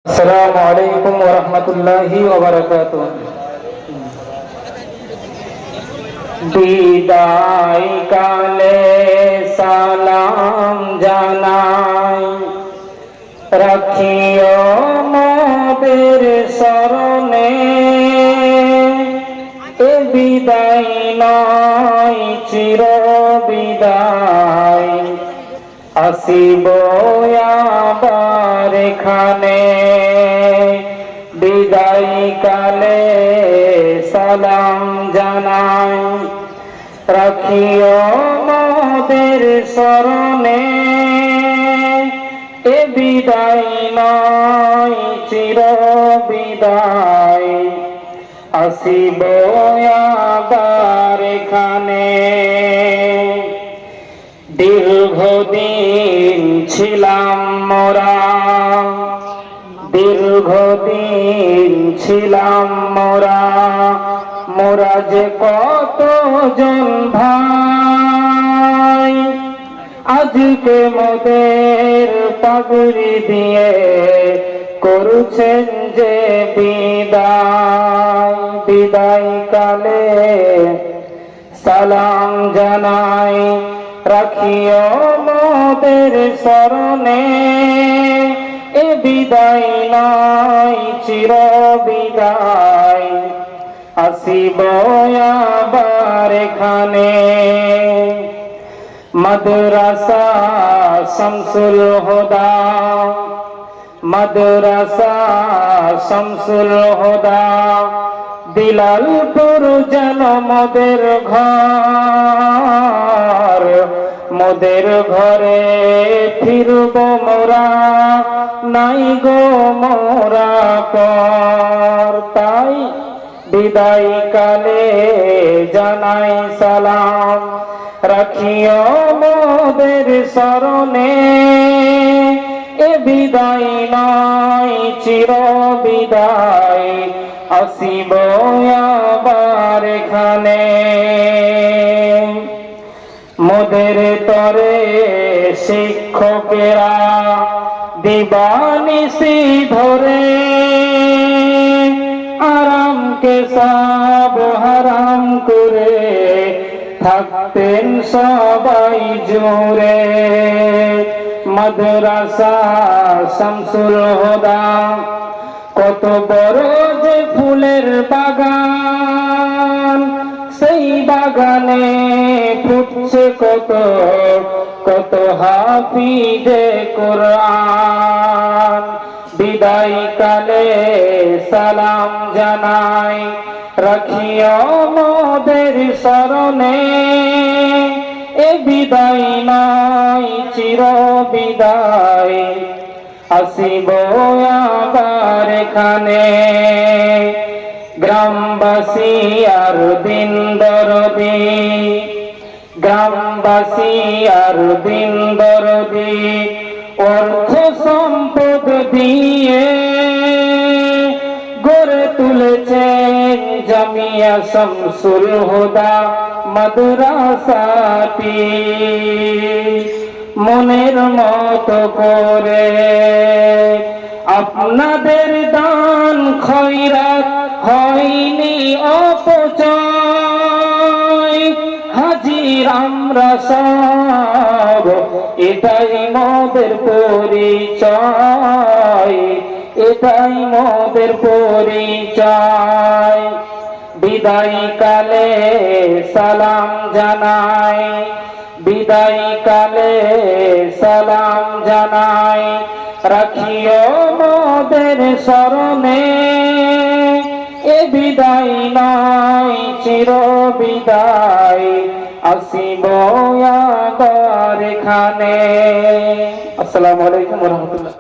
আসসালামু আলাইকুম ওয়া রাহমাতুল্লাহি ওয়া বারাকাতুহু। বিদায় কালে সালাম জানাই, রাখিও মোদের স্মরণে। এ বিদায় নয় চির বিদায়, আসিব আবার এখানে। বিদায় কালে সালাম জানাই, রাখিও মোদের স্মরণে। এ বিদায় নয় চির বিদায়, আসিব আবার এখানে। দীর্ঘদিন ছিলাম মোরা, দীর্ঘদিন ছিলাম মোরা, মোরা যে কতজন ভাই। আজকে মোদের পাগড়ি দিয়ে করছেন যে বিদায়। বিদায় কালে সালাম জানাই, রাখিও মোদের স্মরণে। এ বিদায় নয় চির বিদায়, আসিব আবার এখানে। মাদ্রাসা শামসুল হুদা, মাদ্রাসা শামসুল হুদা, বিলালপুর যেন মোদের ঘর। মোদের ঘরে ফিরব মোরা, নাই গো মোরা পর। তাই বিদায় কালে জানাই সালাম, রাখিও মোদের স্মরণে। এ বিদায় নয় চির বিদায়, আসিব আবার এখানে। মোদের তরে শিক্ষকেরা দিবানিশি ধরে, আরামকে সব হারাম করে থাকতেন সবাই জুড়ে। মাদ্রাসা শামসুল হুদা কত বড় যে ফুলের বাগান, সেই বাগানে ফুটছে কত কত হাফিজে কোরআন। বিদায় কালে সালাম জানাই, রাখিও মোদের স্মরণে। এ বিদায় নয় চির বিদায়, আসিব আবার এখানে। গ্রামবাসী আর দিন দরদি, গ্রামবাসী আর দিন দরদি, অর্থ সম্পদ দিয়ে গড়ে তুলেছেন জামিয়া শামসুল হুদা মাদ্রাসাটি। মনের মতো করে আপনাদের দান খয়রাত হয়নি অপচয়। হাজির আমরা সব, এটাই মোদের পরিচয়, এটাই মোদের পরিচয়। বিদায় কালে সালাম জানাই, বিদায় কালে সালাম জানাই, রাখিও মোদের স্মরণে। এ বিদায় নয় চির বিদায়, আসিব আবার এখানে। আসসালামু আলাইকুম ওয়া রাহমাতুল্লাহ।